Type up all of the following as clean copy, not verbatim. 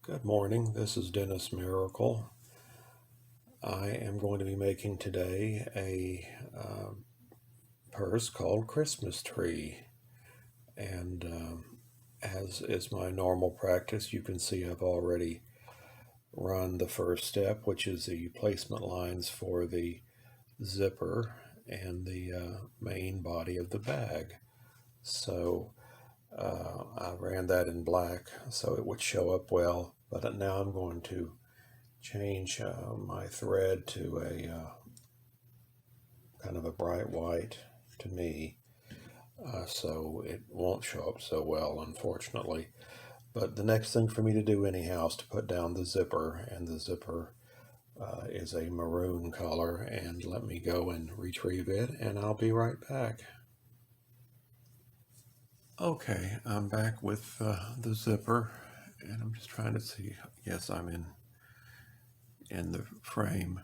Good morning, this is Dennis Miracle. I am going to be making today a purse called Christmas Tree. And as is my normal practice, you can see I've already run the first step, which is the placement lines for the zipper and the main body of the bag. So I ran that in black so it would show up well, but now I'm going to change my thread to a kind of a bright white to me, so it won't show up so well, unfortunately. But the next thing for me to do anyhow is to put down the zipper, and the zipper is a maroon color, and let me go and retrieve it, and I'll be right back. Okay, I'm back with the zipper, and I'm just trying to see. Yes, I'm in the frame.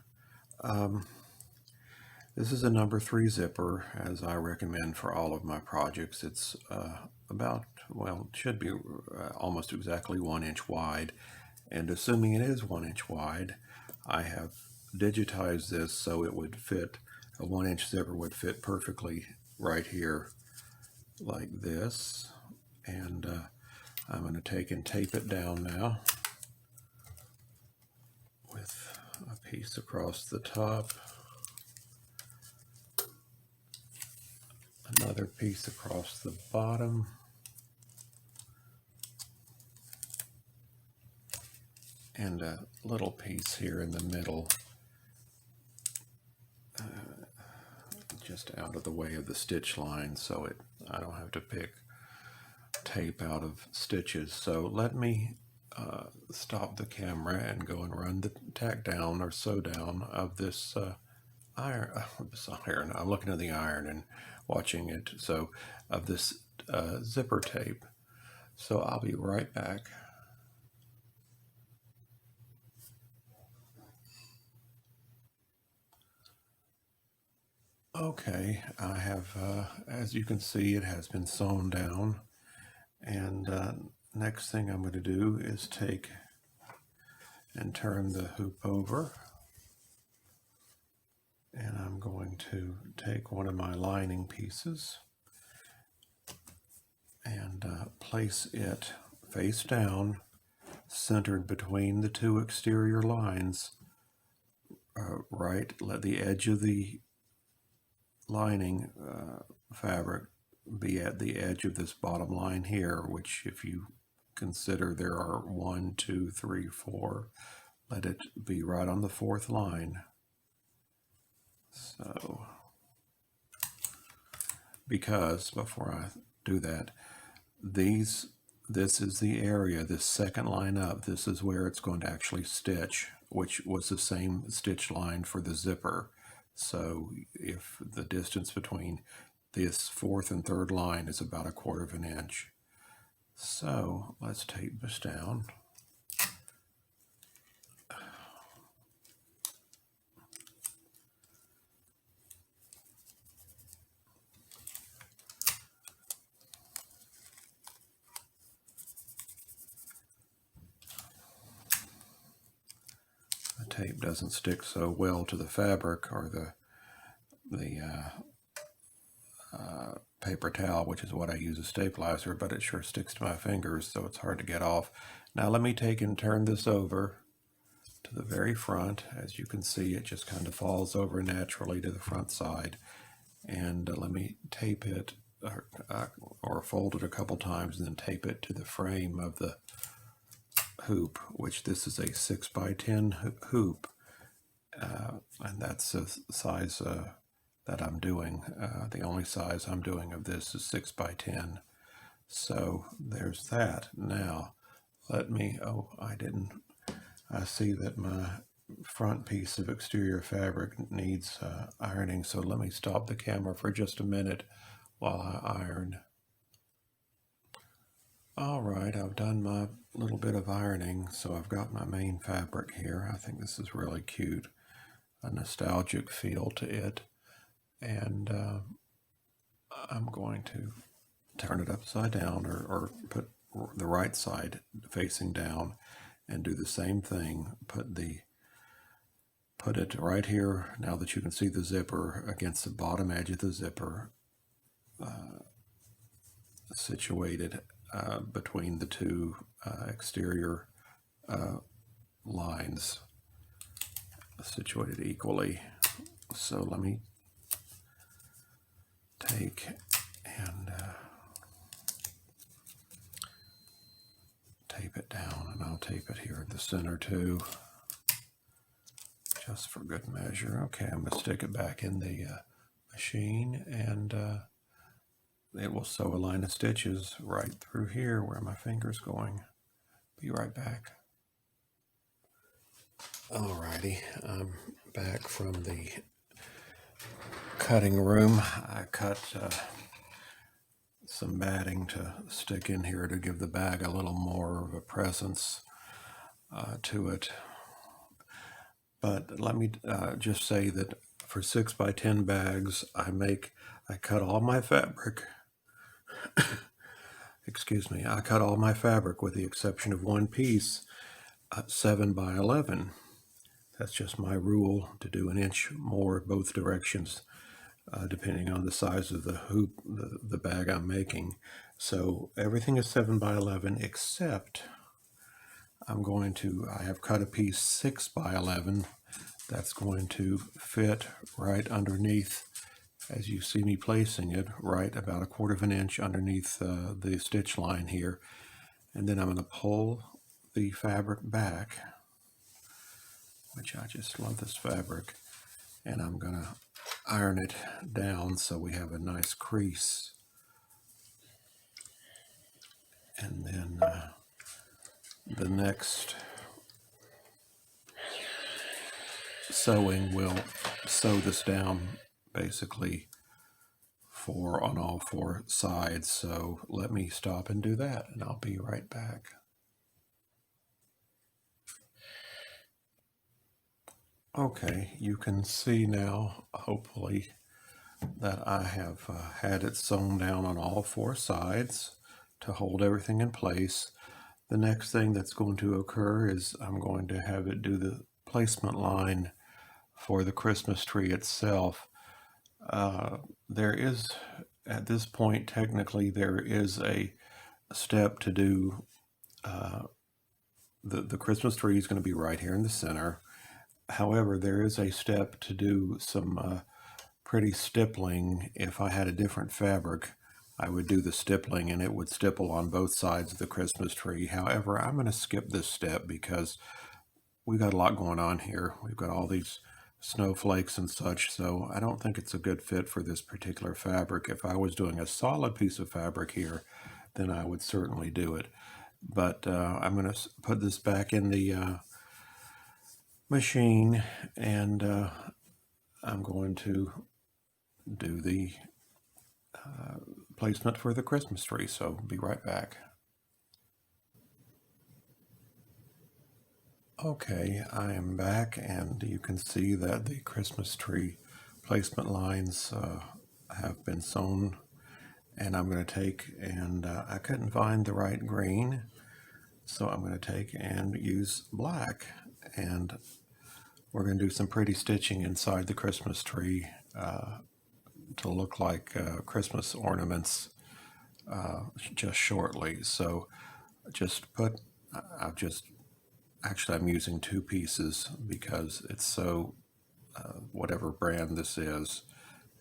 This is a number 3 zipper, as I recommend for all of my projects. It's it should be almost exactly 1 inch wide. And assuming it is 1 inch wide, I have digitized this so it would fit, a 1 inch zipper would fit perfectly right here like this. And I'm going to take and tape it down now with a piece across the top, another piece across the bottom, and a little piece here in the middle, just out of the way of the stitch line, so I don't have to pick tape out of stitches. So let me stop the camera and go and run the tack down or sew down of this iron. I'm looking at the iron and watching it. So of this zipper tape. So I'll be right back. Okay, I have, as you can see, it has been sewn down. And next thing I'm going to do is take and turn the hoop over. And I'm going to take one of my lining pieces and place it face down, centered between the two exterior lines. Let the edge of the lining fabric be at the edge of this bottom line here, which, if you consider there are 1, 2, 3, 4, let it be right on the 4th line. So, because before I do that, this is the area, this second line up, this is where it's going to actually stitch, which was the same stitch line for the zipper. So if the distance between this 4th and 3rd line is about 1/4 of an inch. So let's tape this down. The tape doesn't stick so well to the fabric or the paper towel, which is what I use as stabilizer, but it sure sticks to my fingers, so it's hard to get off. Now let me take and turn this over to the very front. As you can see, it just kind of falls over naturally to the front side. And let me tape it or fold it a couple times and then tape it to the frame of the hoop, which this is a 6x10 hoop, and that's the size that I'm doing. The only size I'm doing of this is 6x10. So there's that. Now let me, I see that my front piece of exterior fabric needs ironing, so let me stop the camera for just a minute while I iron. All right, I've done my little bit of ironing, so I've got my main fabric here. I think this is really cute, a nostalgic feel to it. And I'm going to turn it upside down or put the right side facing down and do the same thing. Put it right here, now that you can see the zipper, against the bottom edge of the zipper, situated between the two exterior lines, situated equally. So let me take and tape it down, and I'll tape it here at the center too, just for good measure. Okay, I'm going to stick it back in the machine, and it will sew a line of stitches right through here where my finger's going. Be right back. Alrighty, I'm back from the cutting room. I cut some batting to stick in here to give the bag a little more of a presence to it. But let me just say that for 6x10 bags, I cut all my fabric. Excuse me, I cut all my fabric with the exception of one piece, 7x11. That's just my rule, to do an inch more both directions, depending on the size of the hoop, the bag I'm making. So everything is 7x11 except I have cut a piece 6x11 that's going to fit right underneath, as you see me placing it, right about 1/4 of an inch underneath the stitch line here. And then I'm going to pull the fabric back, which I just love this fabric, and I'm going to iron it down so we have a nice crease. And then the next sewing will sew this down basically on all 4 sides. So let me stop and do that, and I'll be right back. Okay, you can see now, hopefully, that I have had it sewn down on all 4 sides to hold everything in place. The next thing that's going to occur is I'm going to have it do the placement line for the Christmas tree itself. There is, at this point, technically, there is a step to do. The Christmas tree is going to be right here in the center. However, there is a step to do some pretty stippling. If I had a different fabric, I would do the stippling and it would stipple on both sides of the Christmas tree. However, I'm going to skip this step because we've got a lot going on here. We've got all these snowflakes and such, so I don't think it's a good fit for this particular fabric. If I was doing a solid piece of fabric here, then I would certainly do it. But I'm going to put this back in the machine, and I'm going to do the placement for the Christmas tree, so be right back. Okay, I am back, and you can see that the Christmas tree placement lines have been sewn, and I'm going to take and I couldn't find the right green, so I'm going to take and use black, and we're going to do some pretty stitching inside the Christmas tree to look like Christmas ornaments just shortly. So I'm using 2 pieces because it's so, whatever brand this is,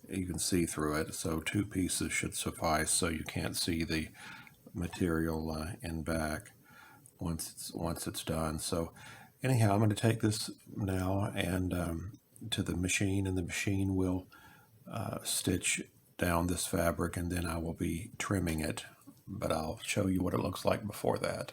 you can see through it. So 2 pieces should suffice, so you can't see the material in back once it's done. So anyhow, I'm going to take this now and to the machine, and the machine will stitch down this fabric, and then I will be trimming it, but I'll show you what it looks like before that.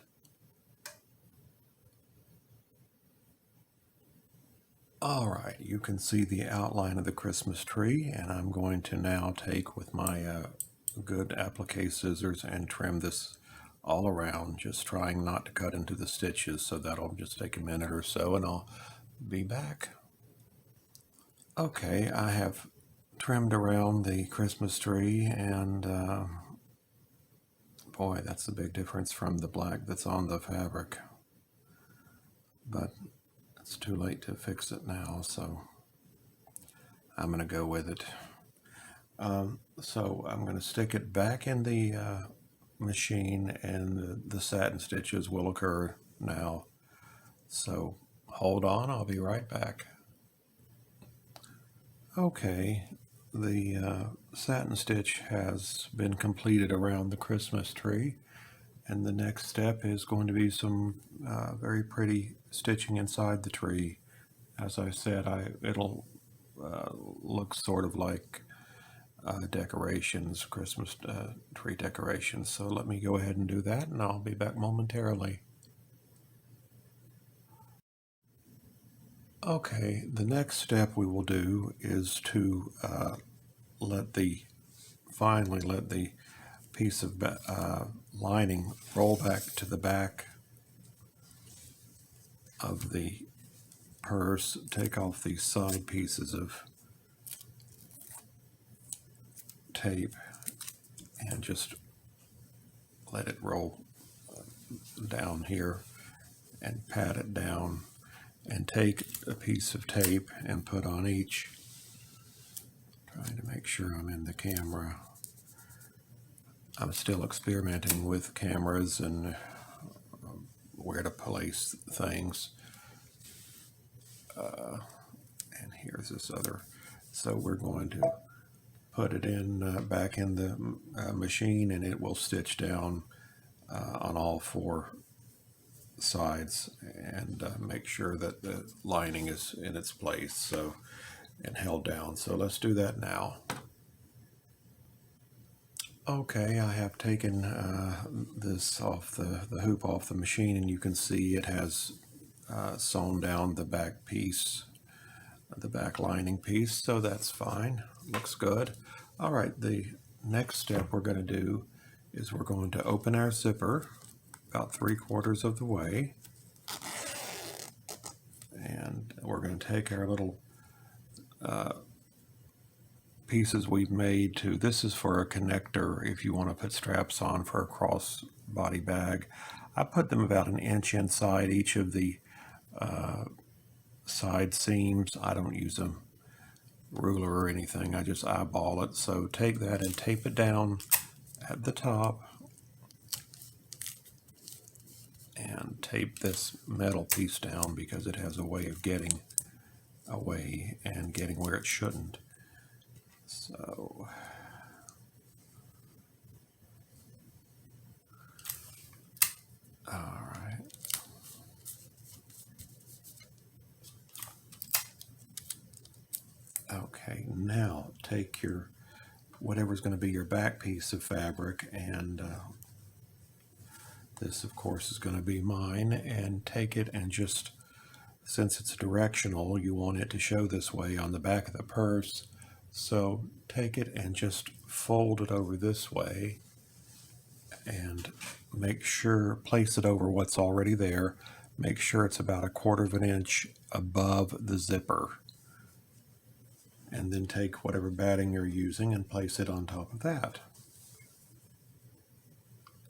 All right, you can see the outline of the Christmas tree, and I'm going to now take with my good applique scissors and trim this all around, just trying not to cut into the stitches, so that'll just take a minute or so, and I'll be back. Okay, I have trimmed around the Christmas tree, and boy, that's a big difference from the black that's on the fabric. but it's too late to fix it now, so I'm going to go with it. So I'm going to stick it back in the machine, and the satin stitches will occur now. So hold on, I'll be right back. Okay, the satin stitch has been completed around the Christmas tree, and the next step is going to be some very pretty stitching inside the tree. As I said, it'll look sort of like decorations, Christmas tree decorations. So let me go ahead and do that, and I'll be back momentarily. Okay, the next step we will do is to finally let the piece of lining roll back to the back of the purse. Take off these side pieces of tape and just let it roll down here and pat it down, and take a piece of tape and put on each. Trying to make sure I'm in the camera. I'm still experimenting with cameras and where to place things. And here's this other. So we're going to put it in back in the machine, and it will stitch down on all four sides, and make sure that the lining is in its place, so, and held down. So let's do that now. Okay, I have taken this off the hoop off the machine, and you can see it has sewn down the back piece, the back lining piece, so that's fine. Looks good. All right, the next step we're going to do is we're going to open our zipper about 3/4 of the way, and we're going to take our little pieces we've made to, this is for a connector if you want to put straps on for a crossbody bag. I put them about 1 inch inside each of the side seams. I don't use a ruler or anything, I just eyeball it. So take that and tape it down at the top, and tape this metal piece down because it has a way of getting away and getting where it shouldn't. So all right, okay, now take your whatever's going to be your back piece of fabric, and this of course is going to be mine, and take it and just, since it's directional, you want it to show this way on the back of the purse, so take it and just fold it over this way, and make sure, place it over what's already there. Make sure it's about 1/4 inch above the zipper, and then take whatever batting you're using and place it on top of that.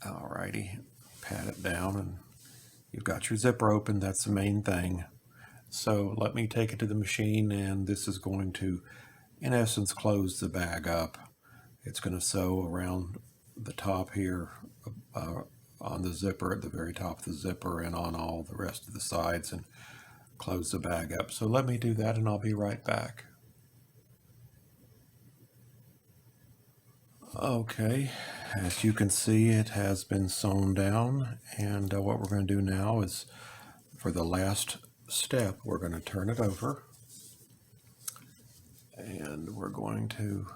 Alrighty, pat it down, and you've got your zipper open. That's the main thing. So let me take it to the machine, and this is going to, in essence, close the bag up. It's going to sew around the top here, on the zipper, at the very top of the zipper, and on all the rest of the sides, and close the bag up. So let me do that, and I'll be right back. Okay, as you can see, it has been sewn down, and what we're going to do now is, for the last step, we're going to turn it over, and we're going to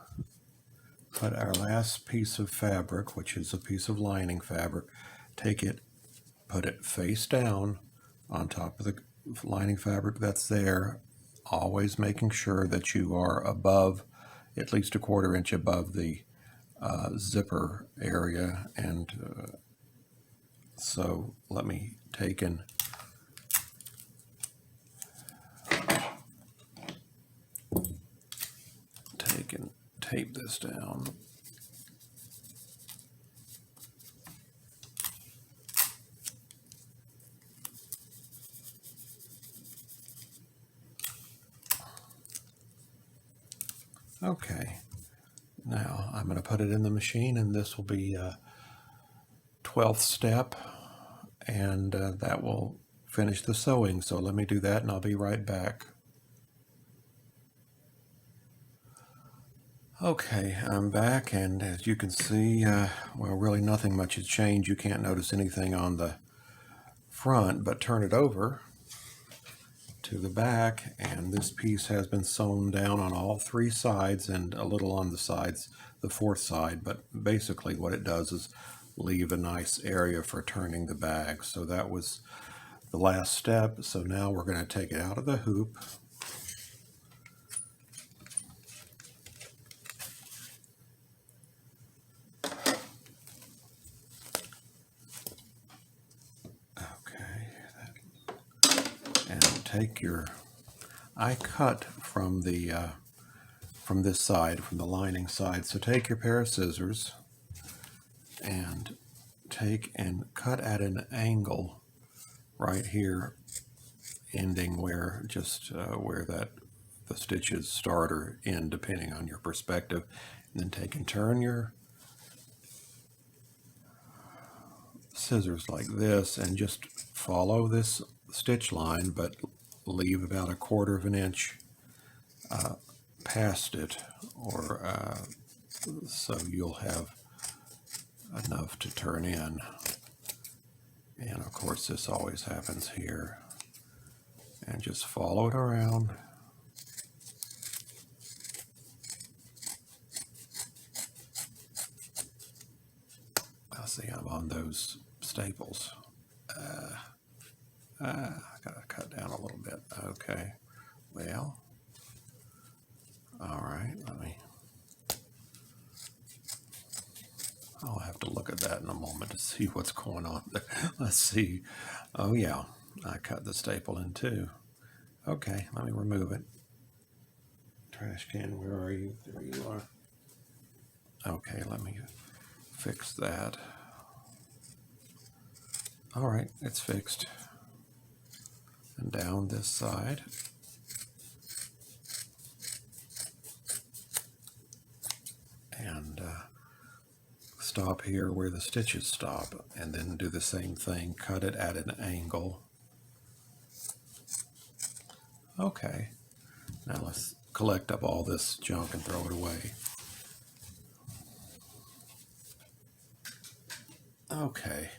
put our last piece of fabric, which is a piece of lining fabric, take it, put it face down on top of the lining fabric that's there, always making sure that you are above, at least 1/4 inch above the zipper area. And so let me take and tape this down. Okay, now I'm going to put it in the machine, and this will be 12th step, and that will finish the sewing. So let me do that and I'll be right back. Okay, I'm back, and as you can see, well, really nothing much has changed. You can't notice anything on the front, but turn it over to the back, and this piece has been sewn down on all three sides and a little on the sides, the fourth side, but basically what it does is leave a nice area for turning the bag. So that was the last step. So now we're going to take it out of the hoop. And take your, I cut from the from this side, from the lining side, so take your pair of scissors and take and cut at an angle right here, ending where just where that the stitches start or end depending on your perspective, and then take and turn your scissors like this and just follow this stitch line, but leave about 1/4 of an inch past it, or so you'll have enough to turn in. And of course this always happens here, and just follow it around. I see I'm on those staples. I gotta cut down a little bit. Okay, well, all right, I'll have to look at that in a moment to see what's going on there. Let's see. Oh yeah, I cut the staple in two. Okay, let me remove it. Trash can, where are you? There you are. Okay, let me fix that. All right, it's fixed. And down this side. And stop here where the stitches stop, and then do the same thing, cut it at an angle. Okay, now let's collect up all this junk and throw it away. Okay,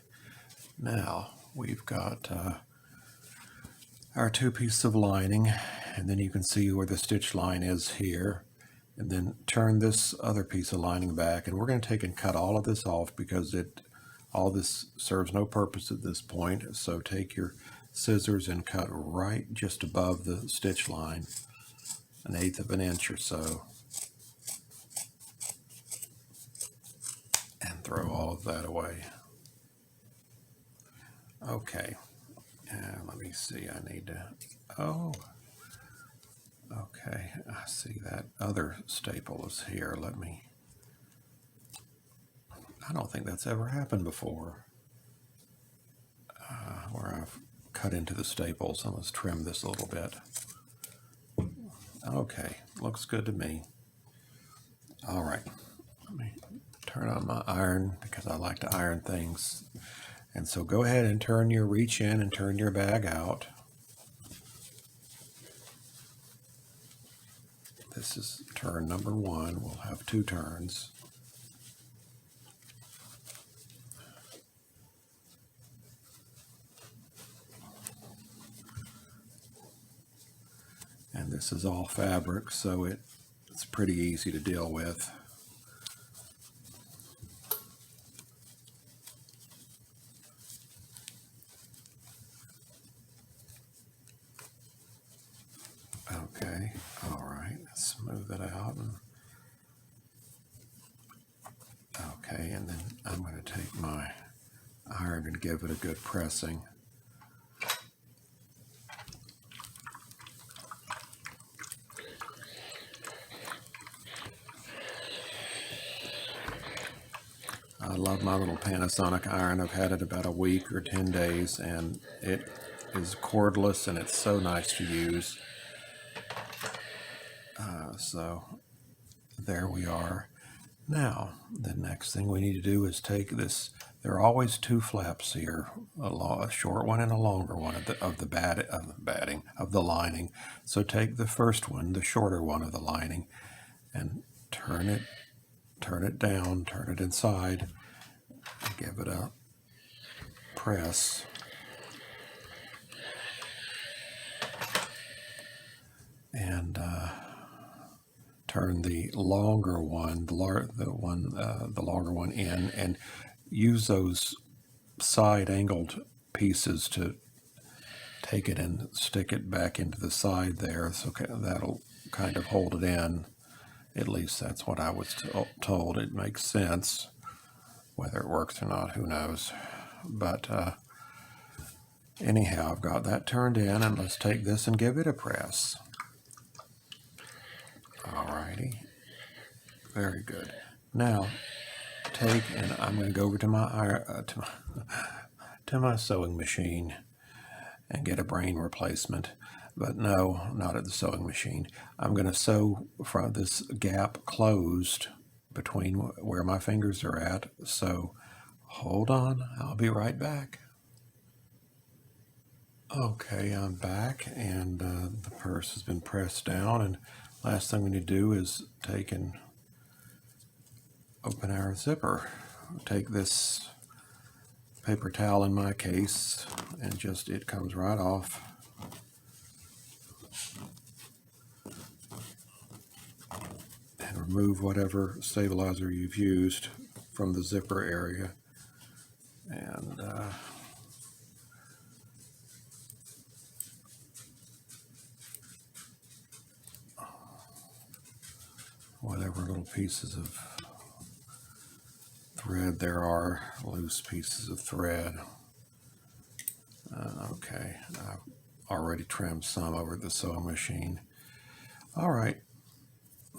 now we've got our two pieces of lining, and then you can see where the stitch line is here, and then turn this other piece of lining back, and we're going to take and cut all of this off because all this serves no purpose at this point. So take your scissors and cut right just above the stitch line, 1/8 of an inch or so, and throw all of that away. Okay, and let me see, I need to, oh, okay, I see that other staple is here. I don't think that's ever happened before, where I've cut into the staples. So let's trim this a little bit. Okay, looks good to me. All right, let me turn on my iron because I like to iron things. And so go ahead and reach in and turn your bag out. This is turn number 1. We'll have 2 turns. And this is all fabric, so it's pretty easy to deal with. Okay, all right, let's smooth it out. Okay, and then I'm going to take my iron and give it a good pressing. I love my little Panasonic iron. I've had it about a week or 10 days, and it is cordless, and it's so nice to use. So There we are. Now, the next thing we need to do is take this. There are always two flaps here, a short one and a longer one of the lining. So take the first one, the shorter one of the lining, and turn it down, turn it inside, and give it a press. And turn the longer one, the longer one in, and use those side angled pieces to take it and stick it back into the side there. So that'll kind of hold it in. At least that's what I was told. It makes sense. Whether it works or not, who knows. But anyhow, I've got that turned in, and let's take this and give it a press. Alrighty, very good. Now, and I'm going to go over to my sewing machine and get a brain replacement. But no, not at the sewing machine. I'm going to sew from this gap closed between where my fingers are at. So hold on, I'll be right back. Okay, I'm back, and the purse has been pressed down, and last thing we need to do is take and open our zipper. Take this paper towel in my case, and it comes right off. And remove whatever stabilizer you've used from the zipper area. And whatever little pieces of thread there are, loose pieces of thread. Okay, I've already trimmed some over the sewing machine. All right,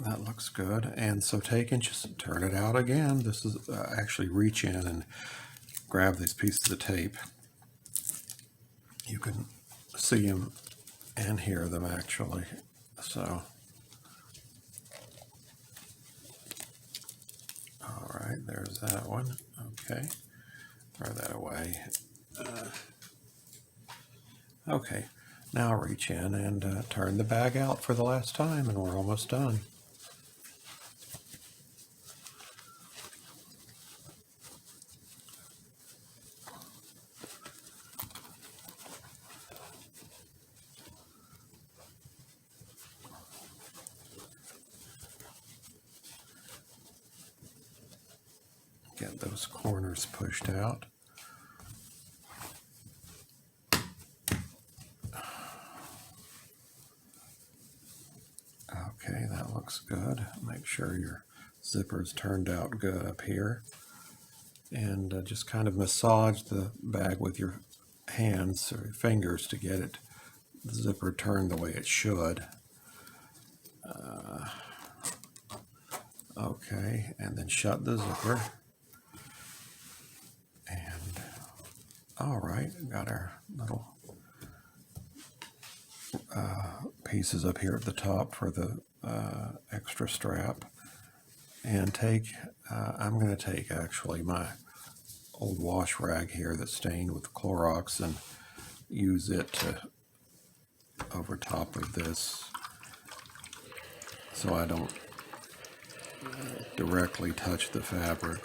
that looks good. And so take and just turn it out again. This is actually reach in and grab these pieces of tape. You can see them and hear them actually. So, all right, there's that one. Okay, throw that away. Okay, now reach in and turn the bag out for the last time, and we're almost done. Get those corners pushed out. Okay, that looks good. Make sure your zipper's turned out good up here. And just kind of massage the bag with your hands or your fingers to get the zipper turned the way it should. Okay, and then shut the zipper. And all right, got our little pieces up here at the top for the extra strap. And I'm going to take actually my old wash rag here that's stained with Clorox and use it over top of this so I don't directly touch the fabric.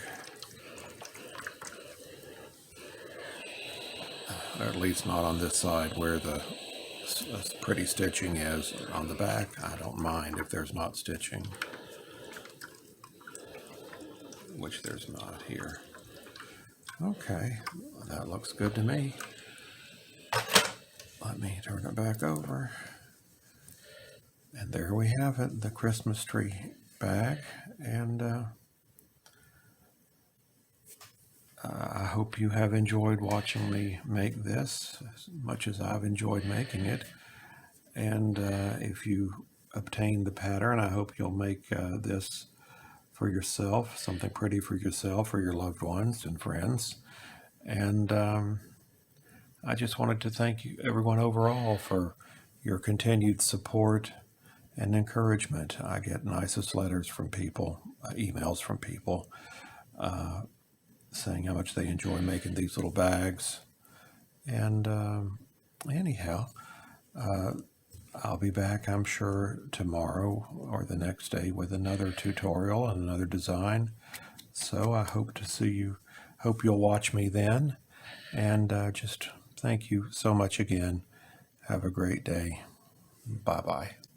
Or at least not on this side where the pretty stitching is. On the back, I don't mind if there's not stitching, which there's not here. Okay, that looks good to me. Let me turn it back over. And there we have it, the Christmas tree bag. And I hope you have enjoyed watching me make this as much as I've enjoyed making it. And if you obtain the pattern, I hope you'll make this for yourself, something pretty for yourself or your loved ones and friends. And I just wanted to thank you, everyone overall, for your continued support and encouragement. I get nicest letters from people, emails from people, saying how much they enjoy making these little bags. And anyhow, I'll be back, I'm sure, tomorrow or the next day with another tutorial and another design. So I hope to see you. Hope you'll watch me then. And just thank you so much again. Have a great day. Bye-bye.